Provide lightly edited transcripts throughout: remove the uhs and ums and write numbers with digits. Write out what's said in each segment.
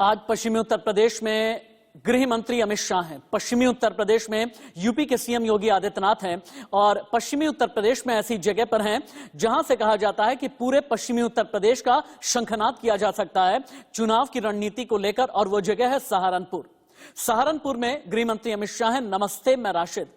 आज पश्चिमी उत्तर प्रदेश में गृह मंत्री अमित शाह हैं। पश्चिमी उत्तर प्रदेश में यूपी के सीएम योगी आदित्यनाथ हैं और पश्चिमी उत्तर प्रदेश में ऐसी जगह पर हैं जहां से कहा जाता है कि पूरे पश्चिमी उत्तर प्रदेश का शंखनाद किया जा सकता है चुनाव की रणनीति को लेकर, और वो जगह है सहारनपुर। सहारनपुर में गृह मंत्री अमित शाह हैं। नमस्ते, मैं राशिद।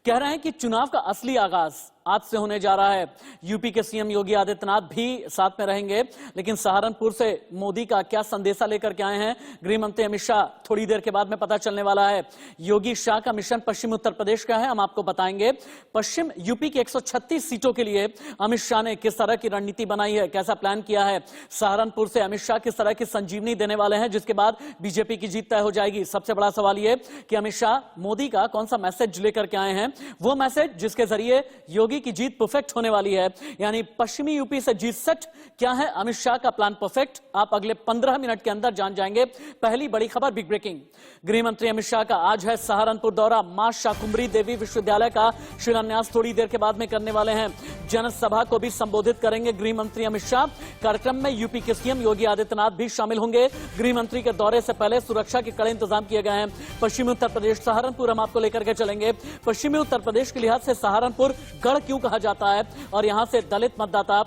कह रहे हैं कि चुनाव का असली आगाज आज से होने जा रहा है। यूपी के सीएम योगी आदित्यनाथ भी साथ में रहेंगे, लेकिन सहारनपुर से मोदी का क्या संदेशा लेकर के आए हैं गृह मंत्री अमित शाह, थोड़ी देर के बाद में पता चलने वाला है। योगी शाह का मिशन पश्चिम उत्तर प्रदेश का है, हम आपको बताएंगे। पश्चिम यूपी की 136 सीटों के लिए अमित शाह ने किस तरह की रणनीति बनाई है, कैसा प्लान किया है। सहारनपुर से अमित शाह किस तरह की संजीवनी देने वाले हैं, जिसके बाद बीजेपी की जीत तय हो जाएगी। सबसे बड़ा सवाल यह कि अमित शाह मोदी का कौन सा मैसेज लेकर के आए हैं, वो मैसेज जिसके जरिए योगी की जीत परफेक्ट होने वाली है, यानी पश्चिमी यूपी से जीत सच। क्या है अमित शाह का प्लान परफेक्ट, आप अगले 15 मिनट के अंदर जान जाएंगे। पहली बड़ी खबर, बिग ब्रेकिंग। गृह मंत्री अमित शाह का आज है सहारनपुर दौरा। मां शाकुंभरी देवी विश्वविद्यालय का शिलान्यास थोड़ी देर के बाद में करने वाले हैं। जनसभा को भी संबोधित करेंगे गृह मंत्री अमित शाह। कार्यक्रम में यूपी के सीएम योगी आदित्यनाथ भी शामिल होंगे। गृह मंत्री के दौरे से पहले सुरक्षा के कड़े इंतजाम किए गए हैं। पश्चिमी उत्तर प्रदेश सहारनपुर हम आपको लेकर के चलेंगे। पश्चिमी उत्तर प्रदेश के लिहाज से सहारनपुर गढ़ क्यों कहा जाता है, और यहां से दलित मतदाता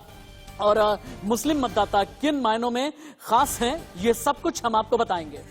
और मुस्लिम मतदाता किन मायनों में खास हैं, ये सब कुछ हम आपको बताएंगे।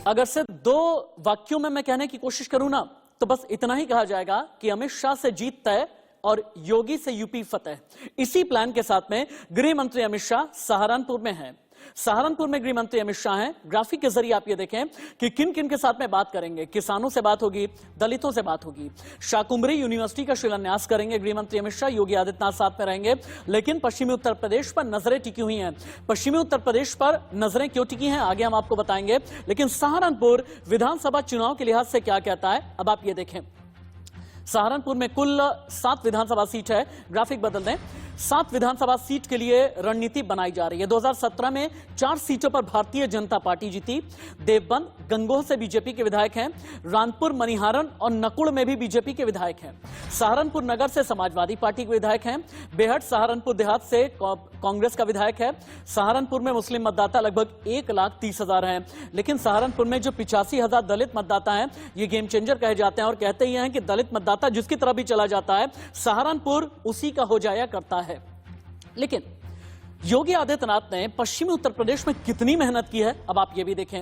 अगर सिर्फ 2 वाक्यों में मैं कहने की कोशिश करूं ना, तो बस इतना ही कहा जाएगा कि अमित शाह से जीत तय और योगी से यूपी फतेह। इसी प्लान के साथ में गृह मंत्री अमित शाह सहारनपुर में हैं। सहारनपुर में गृह मंत्री अमित शाह हैं। ग्राफिक के जरिए आप ये देखें कि किन किन के साथ में बात करेंगे। किसानों से बात होगी, दलितों से बात होगी। शाकुंभरी यूनिवर्सिटी का शिलान्यास करेंगे गृह मंत्री अमित शाह। योगी आदित्यनाथ साथ में रहेंगे। लेकिन पश्चिमी उत्तर प्रदेश पर नजरें टिकी हुई हैं। पश्चिमी उत्तर प्रदेश पर नजरें क्यों टिकी हैं, आगे हम आपको बताएंगे। लेकिन सहारनपुर विधानसभा चुनाव के लिहाज से क्या कहता है, अब आप ये देखें। सहारनपुर में कुल 7 विधानसभा सीट है। ग्राफिक बदल दें। 7 विधानसभा सीट के लिए रणनीति बनाई जा रही है। 2017 में 4 सीटों पर भारतीय जनता पार्टी जीती। देवबंद, गंगोह से बीजेपी के विधायक हैं। रानपुर, मनिहारन और नकुड़ में भी बीजेपी के विधायक हैं। सहारनपुर नगर से समाजवादी पार्टी के विधायक हैं। बेहट सहारनपुर देहात से कांग्रेस का विधायक है। सहारनपुर में मुस्लिम मतदाता लगभग 1,30,000 हैं। लेकिन सहारनपुर में जो 85,000 दलित मतदाता हैं, ये गेम चेंजर कहे जाते हैं और कहते ही हैं कि दलित मतदाता जिसकी तरफ भी चला जाता है, सहारनपुर उसी का हो जाया करता है। लेकिन योगी आदित्यनाथ ने पश्चिमी उत्तर प्रदेश में कितनी मेहनत की है, अब आप ये भी देखें।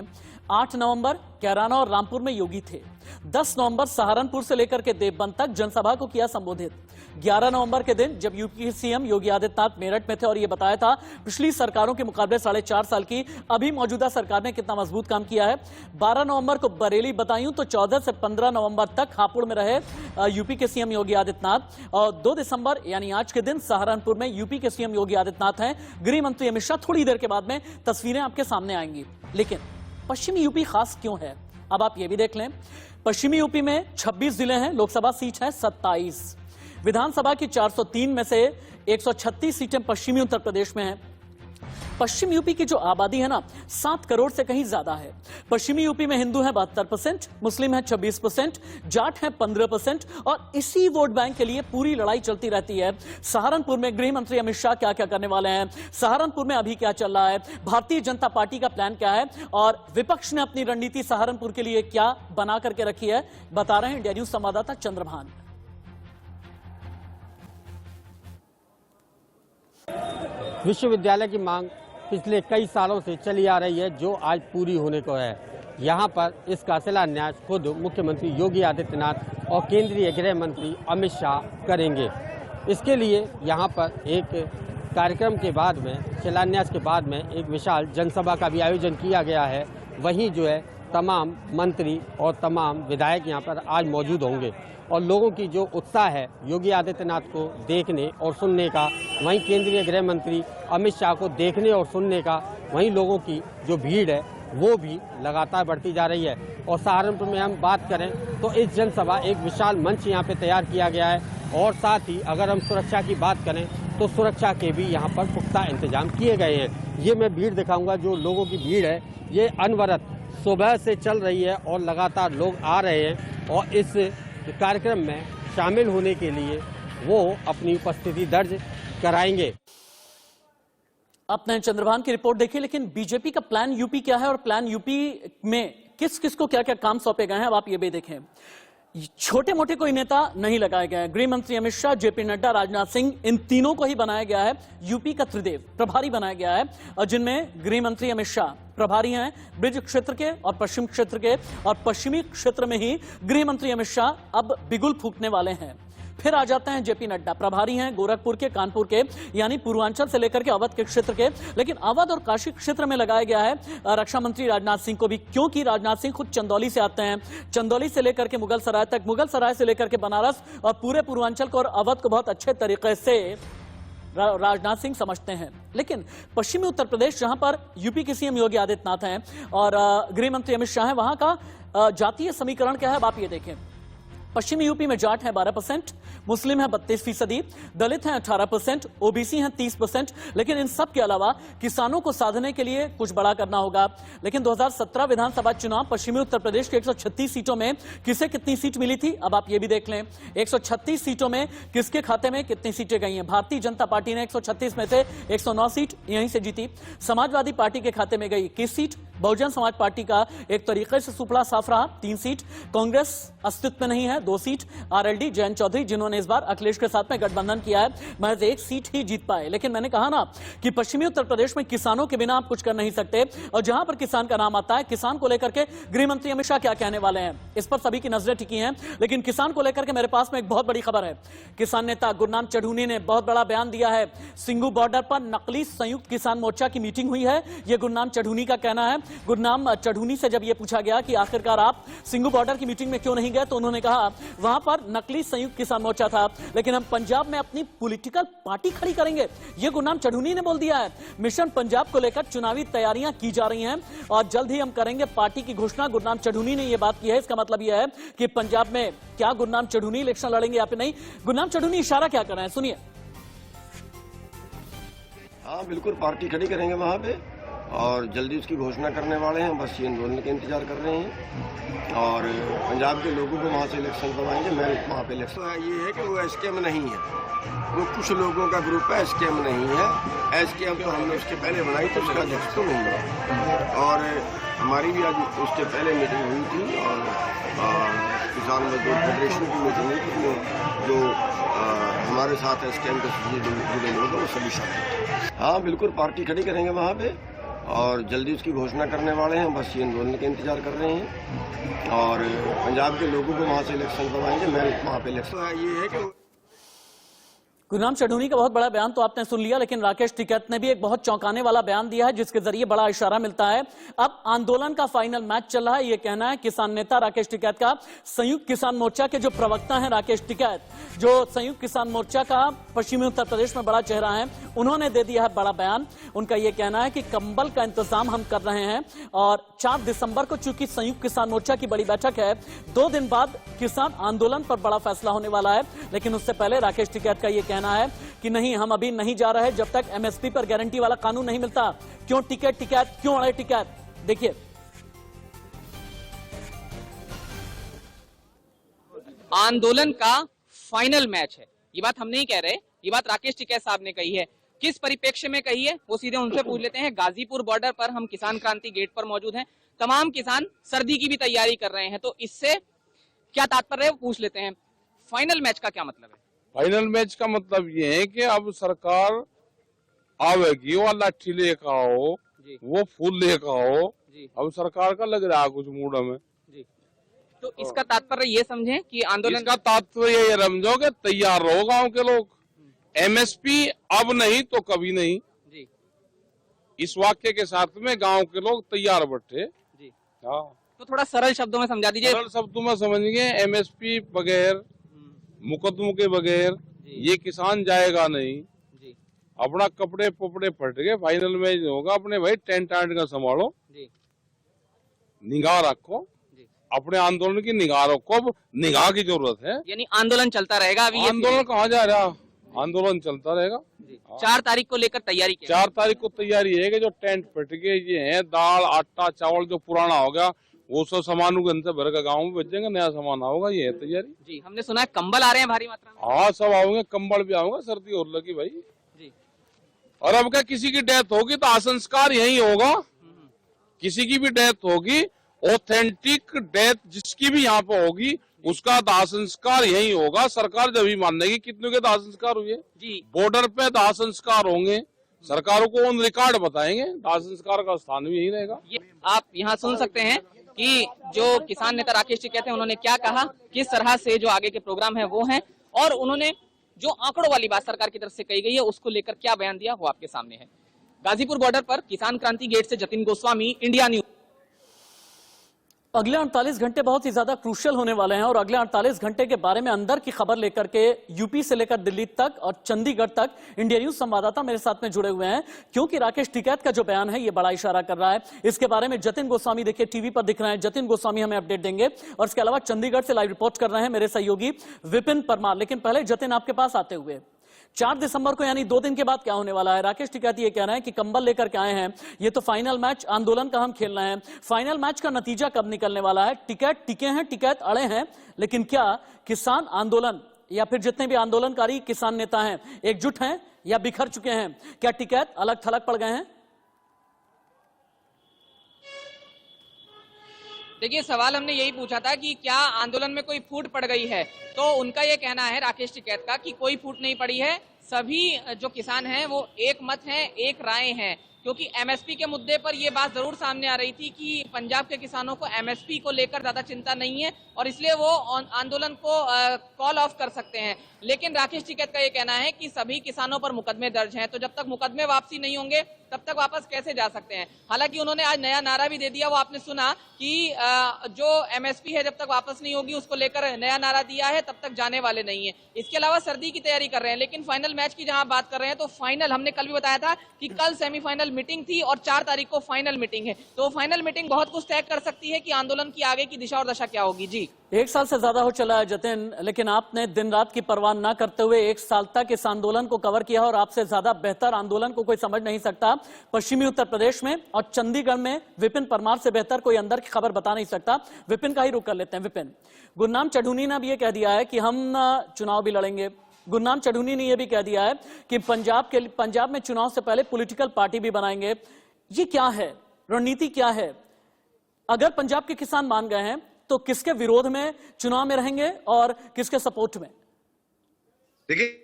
8 नवंबर कैराना और रामपुर में योगी थे। 10 नवंबर सहारनपुर से लेकर के देवबंद तक जनसभा को किया संबोधित। 11 नवंबर के दिन जब यूपी के सीएम योगी आदित्यनाथ मेरठ में थे और ये बताया था पिछली सरकारों के मुकाबले 4.5 साल की अभी मौजूदा सरकार ने कितना मजबूत काम किया है। 12 नवंबर को बरेली बतायूं तो 14 से 15 नवंबर तक हापुड़ में रहे यूपी के सीएम योगी आदित्यनाथ। और 2 दिसंबर यानी आज के दिन सहारनपुर में यूपी के सीएम योगी आदित्यनाथ हैं। गृह मंत्री अमित शाह थोड़ी देर के बाद में तस्वीरें आपके सामने आएंगी। लेकिन पश्चिमी यूपी खास क्यों है, अब आप ये भी देख लें। पश्चिमी यूपी में 26 जिले हैं, लोकसभा सीट है 27। विधानसभा की 403 में से 136 सीटें पश्चिमी उत्तर प्रदेश में हैं। पश्चिम यूपी की जो आबादी है ना, 7 करोड़ से कहीं ज्यादा है। पश्चिमी यूपी में हिंदू है 72%, मुस्लिम है 26%, जाट है 15%, और इसी वोट बैंक के लिए पूरी लड़ाई चलती रहती है। सहारनपुर में गृह मंत्री अमित शाह क्या क्या करने वाले हैं, सहारनपुर में अभी क्या चल रहा है, भारतीय जनता पार्टी का प्लान क्या है, और विपक्ष ने अपनी रणनीति सहारनपुर के लिए क्या बना करके रखी है, बता रहे हैं इंडिया न्यूज संवाददाता चंद्रभान। विश्वविद्यालय की मांग पिछले कई सालों से चली आ रही है, जो आज पूरी होने को है। यहाँ पर इसका शिलान्यास खुद मुख्यमंत्री योगी आदित्यनाथ और केंद्रीय गृह मंत्री अमित शाह करेंगे। इसके लिए यहाँ पर एक कार्यक्रम के बाद में, शिलान्यास के बाद में एक विशाल जनसभा का भी आयोजन किया गया है। वहीं जो है तमाम मंत्री और तमाम विधायक यहाँ पर आज मौजूद होंगे और लोगों की जो उत्साह है योगी आदित्यनाथ को देखने और सुनने का, वहीं केंद्रीय गृह मंत्री अमित शाह को देखने और सुनने का, वहीं लोगों की जो भीड़ है वो भी लगातार बढ़ती जा रही है। और सहारनपुर में हम बात करें तो इस जनसभा एक विशाल मंच यहाँ पे तैयार किया गया है। और साथ ही अगर हम सुरक्षा की बात करें तो सुरक्षा के भी यहाँ पर पुख्ता इंतजाम किए गए हैं। ये मैं भीड़ दिखाऊंगा, जो लोगों की भीड़ है ये अनवरत सुबह से चल रही है और लगातार लोग आ रहे हैं और इस कार्यक्रम में शामिल होने के लिए वो अपनी उपस्थिति दर्ज कराएंगे। आपने चंद्रभान की रिपोर्ट देखी, लेकिन बीजेपी का प्लान यूपी क्या है और प्लान यूपी में किस किस को क्या क्या काम सौंपे गए हैं, अब आप ये भी देखें। छोटे मोटे कोई नेता नहीं लगाए गए हैं। गृह मंत्री अमित शाह, जेपी नड्डा, राजनाथ सिंह, इन तीनों को ही बनाया गया है यूपी का त्रिदेव प्रभारी बनाया गया है, और जिनमें गृह मंत्री अमित शाह प्रभारी हैं ब्रिज क्षेत्र के और पश्चिम क्षेत्र के, और पश्चिमी क्षेत्र में ही गृह मंत्री अमित शाह अब बिगुल फूंकने वाले हैं। फिर आ जाते हैं जेपी नड्डा, प्रभारी हैं गोरखपुर के, कानपुर के, यानी पूर्वांचल से लेकर के अवध के क्षेत्र के, लेकिन अवध और काशी क्षेत्र में लगाया गया है रक्षा मंत्री राजनाथ सिंह को भी, क्योंकि राजनाथ सिंह खुद चंदौली से आते हैं। चंदौली से लेकर के मुगल सराय तक, मुगल सराय से लेकर के बनारस और पूरे पूर्वांचल को और अवध को बहुत अच्छे तरीके से राजनाथ सिंह समझते हैं। लेकिन पश्चिमी उत्तर प्रदेश, जहां पर यूपी के सीएम योगी आदित्यनाथ हैं और गृह मंत्री अमित शाह हैं, वहां का जातीय समीकरण क्या है, अब आप ये देखें। पश्चिमी यूपी में जाट है 12%, मुस्लिम है 32%, दलित हैं 18%, ओबीसी हैं 30%, लेकिन इन सब के अलावा किसानों को साधने के लिए कुछ बड़ा करना होगा। लेकिन 2017 विधानसभा चुनाव पश्चिमी उत्तर प्रदेश के 136 सीटों में किसे कितनी सीट मिली थी, अब आप ये भी देख लें। 136 सीटों में किसके खाते में कितनी सीटें गई हैं। भारतीय जनता पार्टी ने 136 में से 109 सीट यहीं से जीती। समाजवादी पार्टी के खाते में गई 21 सीट, बहुजन समाज पार्टी का एक तरीके से सुपड़ा साफ रहा 3 सीट, कांग्रेस अस्तित्व में नहीं है 2 सीट, आरएलडी जयंत चौधरी जिन्होंने इस बार अखिलेश के साथ में गठबंधन किया है महज 1 सीट ही जीत पाए। लेकिन मैंने कहा ना कि पश्चिमी उत्तर प्रदेश में किसानों के बिना आप कुछ कर नहीं सकते, और जहां पर किसान का नाम आता है, किसान को लेकर के गृह मंत्री अमित शाह क्या कहने वाले हैं इस पर सभी की नजरें टिकी हैं। लेकिन किसान को लेकर के मेरे पास में एक बहुत बड़ी खबर है। किसान नेता गुरनाम चढ़ूनी ने बहुत बड़ा बयान दिया है। सिंगू बॉर्डर पर नकली संयुक्त किसान मोर्चा की मीटिंग हुई है, यह गुरनाम चढ़ूनी का कहना है। गुरनाम चढ़ूनी से जब यह पूछा गया कि आखिरकार आप सिंगू बॉर्डर की मीटिंग में क्यों नहीं गए, तो उन्होंने कहा वहां पर नकली संयुक्त किसान मोर्चा था, लेकिन हम पंजाब में अपनी पॉलिटिकल पार्टी खड़ी करेंगे, यह गुरनाम चढ़ूनी ने बोल दिया है। मिशन पंजाब को लेकर चुनावी तैयारियां की जा रही हैं और जल्द ही हम करेंगे पार्टी की घोषणा। गुरनाम चढ़ूनी ने यह बात की है। इसका मतलब यह है कि पंजाब में क्या गुरनाम चढ़ूनी इलेक्शन लड़ेंगे या फिर नहीं। गुरनाम चढ़ूनी इशारा क्या कर रहे हैं, सुनिए। हाँ बिल्कुल, पार्टी खड़ी करेंगे वहाँ पे और जल्दी उसकी घोषणा करने वाले हैं, बस ये बोलने का इंतजार कर रहे हैं। और पंजाब के लोगों को वहाँ से इलेक्शन करवाएंगे। मैं वहाँ पे इलेक्शन ये है कि वो एसकेएम नहीं है, वो कुछ लोगों का ग्रुप है, एसकेएम नहीं है। एसकेएम तो हमने उसके पहले बनाई तो उसका अध्यक्ष तो नहीं है, और हमारी भी आज उसके पहले मीटिंग हुई थी और किसान मजदूर फेडरेशन की मीटिंग हुई थी, जो हमारे साथ एसकेएम के जुड़े लोग हैं वो सभी शामिल। हाँ बिल्कुल, पार्टी खड़ी करेंगे वहाँ पे और जल्दी उसकी घोषणा करने वाले हैं, बस ये बोलने का इंतजार कर रहे हैं। और पंजाब के लोगों को वहाँ से इलेक्शन करवाएंगे। मैं वहाँ पे इलेक्शन ये है कि गुरनाम चढ़ूनी का बहुत बड़ा बयान तो आपने सुन लिया, लेकिन राकेश टिकैत ने भी एक बहुत चौंकाने वाला बयान दिया है, जिसके जरिए बड़ा इशारा मिलता है। अब आंदोलन का फाइनल मैच चल रहा है, यह कहना है किसान नेता राकेश टिकैत का। संयुक्त किसान मोर्चा के जो प्रवक्ता हैं राकेश टिकैत, जो संयुक्त किसान मोर्चा का पश्चिमी उत्तर प्रदेश में बड़ा चेहरा है, उन्होंने दे दिया है बड़ा बयान। उनका यह कहना है कि कंबल का इंतजाम हम कर रहे हैं और 4 दिसंबर को चूंकि संयुक्त किसान मोर्चा की बड़ी बैठक है, 2 दिन बाद किसान आंदोलन पर बड़ा फैसला होने वाला है। लेकिन उससे पहले राकेश टिकैत का यह कहना है कि नहीं, हम अभी नहीं जा रहे जब तक एमएसपी पर गारंटी वाला कानून नहीं मिलता। क्यों टिकैत, क्यों अड़े टिकैत, देखिए। आंदोलन का फाइनल मैच है, ये बात हम नहीं कह रहे, ये बात राकेश टिकैत साहब ने कही है। किस परिप्रेक्ष्य में कही है वो सीधे उनसे पूछ लेते हैं। गाजीपुर बॉर्डर पर हम किसान क्रांति गेट पर मौजूद हैं, तमाम किसान सर्दी की भी तैयारी कर रहे हैं, तो इससे क्या तात्पर्य है वो पूछ लेते हैं। फाइनल मैच का क्या मतलब है? फाइनल मैच का मतलब ये है कि अब सरकार आवेगी, वो लाठी लेकर आओ, वो फूल लेकर आओ। अब सरकार का लग रहा है कुछ मूड में जी। तो इसका तात्पर्य ये समझें कि आंदोलन का तात्पर्य ये समझो कि तैयार रहो गांव के लोग। एमएसपी अब नहीं तो कभी नहीं जी। इस वाक्य के साथ में गांव के लोग तैयार बैठे जी। हाँ, तो थोड़ा सरल शब्दों में समझा दीजिए। सरल शब्दों में समझिए, एमएसपी बगैर, मुकदमों के बगैर ये किसान जाएगा नहीं जी। अपना कपड़े पपड़े फट गए, फाइनल में होगा अपने भाई टेंट का संभालो जी। निगाह रखो जी। अपने आंदोलन की निगाह रखो, अब निगाह की जरूरत है। यानी आंदोलन चलता रहेगा अभी? आंदोलन कहाँ जा रहा, आंदोलन चलता रहेगा। 4 तारीख को लेकर तैयारी 4 तारीख को तैयारी है कि जो टेंट फट गए ये है, दाल आटा चावल जो पुराना हो गया वो सब सामानों के अंदर भर का गाँव में बेचेंगे, नया सामान आएगा, ये है तैयारी जी। हमने सुना है कंबल आ रहे हैं भारी मात्रा में। हाँ सब आओगे, कंबल भी आओगे, सर्दी और लगी भाई जी। और अब क्या किसी की डेथ होगी तो संस्कार यही होगा, किसी की भी डेथ होगी, ऑथेंटिक डेथ जिसकी भी यहाँ पे होगी उसका दाह संस्कार यही होगा। सरकार जब ही मानेगी कितनों के दाह संस्कार हुए जी। बॉर्डर पे दाह संस्कार होंगे, सरकारों को ऑन रिकॉर्ड बताएंगे, दाह संस्कार का स्थान भी यही रहेगा। ये आप यहाँ सुन सकते हैं कि जो किसान नेता राकेश टिकैत हैं उन्होंने क्या कहा, किस तरह से जो आगे के प्रोग्राम है वो हैं, और उन्होंने जो आंकड़ों वाली बात सरकार की तरफ से कही गई है उसको लेकर क्या बयान दिया वो आपके सामने है। गाजीपुर बॉर्डर पर किसान क्रांति गेट से जतिन गोस्वामी, इंडिया न्यूज। अगले 48 घंटे बहुत ही ज्यादा क्रूशियल होने वाले हैं और अगले 48 घंटे के बारे में अंदर की खबर लेकर के यूपी से लेकर दिल्ली तक और चंडीगढ़ तक इंडिया न्यूज संवाददाता मेरे साथ में जुड़े हुए हैं, क्योंकि राकेश टिकैत का जो बयान है ये बड़ा इशारा कर रहा है। इसके बारे में जतिन गोस्वामी देखिए टीवी पर दिख रहे हैं, जतिन गोस्वामी हमें अपडेट देंगे और इसके अलावा चंडीगढ़ से लाइव रिपोर्ट कर रहे हैं मेरे सहयोगी विपिन परमार। लेकिन पहले जतिन आपके पास आते हुए 4 दिसंबर को यानी 2 दिन के बाद क्या होने वाला है? राकेश टिकैत ये कह रहे हैं कि कंबल लेकर के आए हैं, ये तो फाइनल मैच आंदोलन का हम खेल रहे हैं। फाइनल मैच का नतीजा कब निकलने वाला है? टिकैत टिके हैं, टिकैत अड़े हैं, लेकिन क्या किसान आंदोलन या फिर जितने भी आंदोलनकारी किसान नेता हैं एकजुट हैं या बिखर चुके हैं? क्या टिकैत अलग थलग पड़ गए हैं? देखिए, सवाल हमने यही पूछा था कि क्या आंदोलन में कोई फूट पड़ गई है, तो उनका ये कहना है राकेश टिकैत का कि कोई फूट नहीं पड़ी है। सभी जो किसान हैं वो एक मत हैं, एक राय हैं, क्योंकि एमएसपी के मुद्दे पर यह बात जरूर सामने आ रही थी कि पंजाब के किसानों को एमएसपी को लेकर ज्यादा चिंता नहीं है और इसलिए वो आंदोलन को कॉल ऑफ कर सकते हैं। लेकिन राकेश टिकैत का ये कहना है कि सभी किसानों पर मुकदमे दर्ज हैं, तो जब तक मुकदमे वापसी नहीं होंगे तब तक वापस कैसे जा सकते हैं। हालांकि उन्होंने आज नया नारा भी दे दिया, वो आपने सुना कि जो एमएसपी है जब तक वापस नहीं होगी उसको लेकर नया नारा दिया है, तब तक जाने वाले नहीं है। इसके अलावा सर्दी की तैयारी कर रहे हैं। लेकिन फाइनल मैच की जहां बात कर रहे हैं तो फाइनल, हमने कल भी बताया था कि कल सेमीफाइनल मीटिंग थी और 4 तारीख को फाइनल मीटिंग है, तो फाइनल मीटिंग बहुत कुछ तय कर सकती है कि आंदोलन की आगे की दिशा और दशा क्या होगी। जी, 1 साल से ज्यादा हो चला है जतिन, लेकिन आपने दिन रात की परवाह न करते हुए 1 साल तक इस आंदोलन को कवर किया और आपसे ज्यादा बेहतर आंदोलन को कोई समझ नहीं सकता। पश्चिमी उत्तर प्रदेश में और चंडीगढ़ में विपिन परमार से बेहतर कोई अंदर की खबर बता नहीं सकता। विपिन का ही रुख कर लेते हैं। विपिन, गुरनाम चढ़ूनी ने भी यह कह दिया है कि हम चुनाव भी लड़ेंगे। गुरनाम चढ़ूनी ने यह भी कह दिया है कि पंजाब में चुनाव से पहले पॉलिटिकल पार्टी भी बनाएंगे। ये क्या है, रणनीति क्या है? अगर पंजाब के किसान मान गए हैं तो किसके विरोध में चुनाव में रहेंगे और किसके सपोर्ट में? देखिए,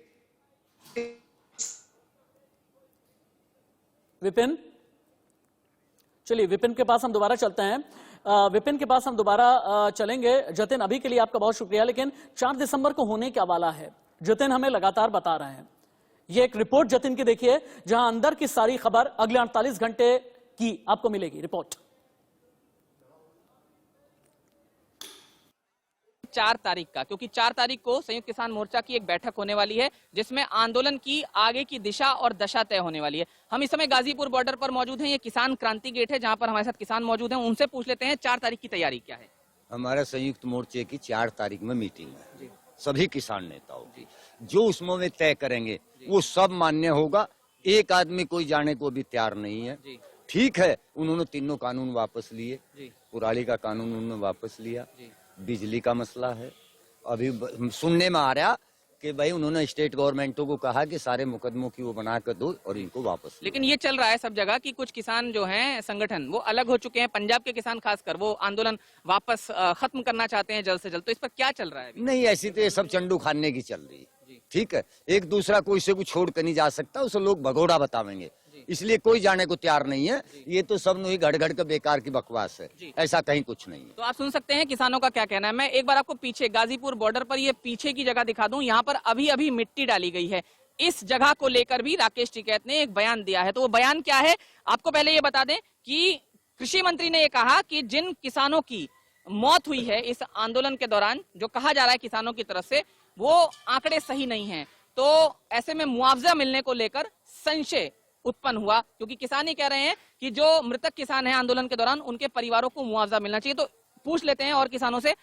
विपिन, चलिए विपिन के पास हम दोबारा चलते हैं। विपिन के पास हम दोबारा चलेंगे। जतिन, अभी के लिए आपका बहुत शुक्रिया। लेकिन 4 दिसंबर को होने क्या वाला है जतिन हमें लगातार बता रहे हैं। ये एक रिपोर्ट जतिन की देखिए, जहां अंदर की सारी खबर अगले 48 घंटे की आपको मिलेगी। रिपोर्ट 4 तारीख का, क्योंकि 4 तारीख को संयुक्त किसान मोर्चा की एक बैठक होने वाली है जिसमें आंदोलन की आगे की दिशा और दशा तय होने वाली है। हम इस समय गाजीपुर बॉर्डर पर मौजूद हैं। ये किसान क्रांति गेट है जहां पर हमारे साथ किसान मौजूद हैं। उनसे पूछ लेते हैं 4 तारीख की तैयारी क्या है। हमारा संयुक्त मोर्चे की 4 तारीख में मीटिंग है सभी किसान नेताओं की। जो उसमें वे तय करेंगे वो सब मान्य होगा। एक आदमी कोई जाने को भी तैयार नहीं है। ठीक है, उन्होंने तीनों कानून वापस लिए, कुराली का कानून उन्होंने वापस लिया, बिजली का मसला है। अभी सुनने में आ रहा कि भाई उन्होंने स्टेट गवर्नमेंटों को कहा कि सारे मुकदमों की वो बना कर दो और इनको वापस। लेकिन ये चल रहा है सब जगह कि कुछ किसान जो हैं संगठन वो अलग हो चुके हैं। पंजाब के किसान खासकर वो आंदोलन वापस खत्म करना चाहते हैं जल्द से जल्द। तो इस पर क्या चल रहा है अभी? नहीं, ऐसी तो ये सब चंडू खाने की चल रही है। ठीक है, एक दूसरा कोई से कुछ छोड़ कर नहीं जा सकता, उसे लोग भगोड़ा बतावेंगे, इसलिए कोई जाने को तैयार नहीं है। ये तो सब नहीं घड़ घड़ के बेकार की बकवास है, ऐसा कहीं कुछ नहीं है। तो आप सुन सकते हैं किसानों का क्या कहना है। मैं एक बार आपको पीछे गाजीपुर बॉर्डर पर ये पीछे की जगह दिखा दूं। यहाँ पर अभी अभी मिट्टी डाली गई है। इस जगह को लेकर भी राकेश टिकैत ने एक बयान दिया है। तो वो बयान क्या है आपको पहले ये बता दें कि कृषि मंत्री ने ये कहा कि जिन किसानों की मौत हुई है इस आंदोलन के दौरान, जो कहा जा रहा है किसानों की तरफ से, वो आंकड़े सही नहीं है। तो ऐसे में मुआवजा मिलने को लेकर संशय उत्पन्न हुआ, क्योंकि किसान ही कह रहे हैं कि जो मृतक किसान हैं आंदोलन के दौरान उनके परिवारों को मुआवजा मिलना चाहिए। तो पूछ लेते हैं और किसानों से।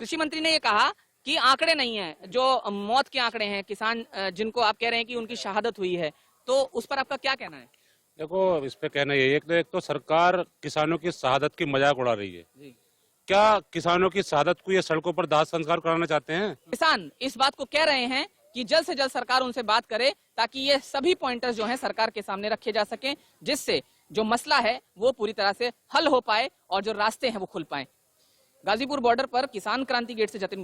कृषि मंत्री ने ये कहा कि आंकड़े नहीं है, जो मौत के आंकड़े हैं, किसान जिनको आप कह रहे हैं कि उनकी शहादत हुई है, तो उस पर आपका क्या कहना है? देखो, इस पे कहना यही है कि एक तो सरकार किसानों की शहादत की मजाक उड़ा रही है। क्या किसानों की शहादत को ये सड़कों पर दाह संस्कार कराना चाहते हैं? किसान इस बात को कह रहे हैं कि जल्द से जल्द सरकार उनसे बात करे ताकि ये सभी पॉइंटर्स जो हैं सरकार के सामने रखे जा सकें, जिससे जो मसला है वो पूरी तरह से हल हो पाए और जो रास्ते हैं वो खुल पाए। गाजीपुर बॉर्डर पर किसान क्रांति गेट से जतिन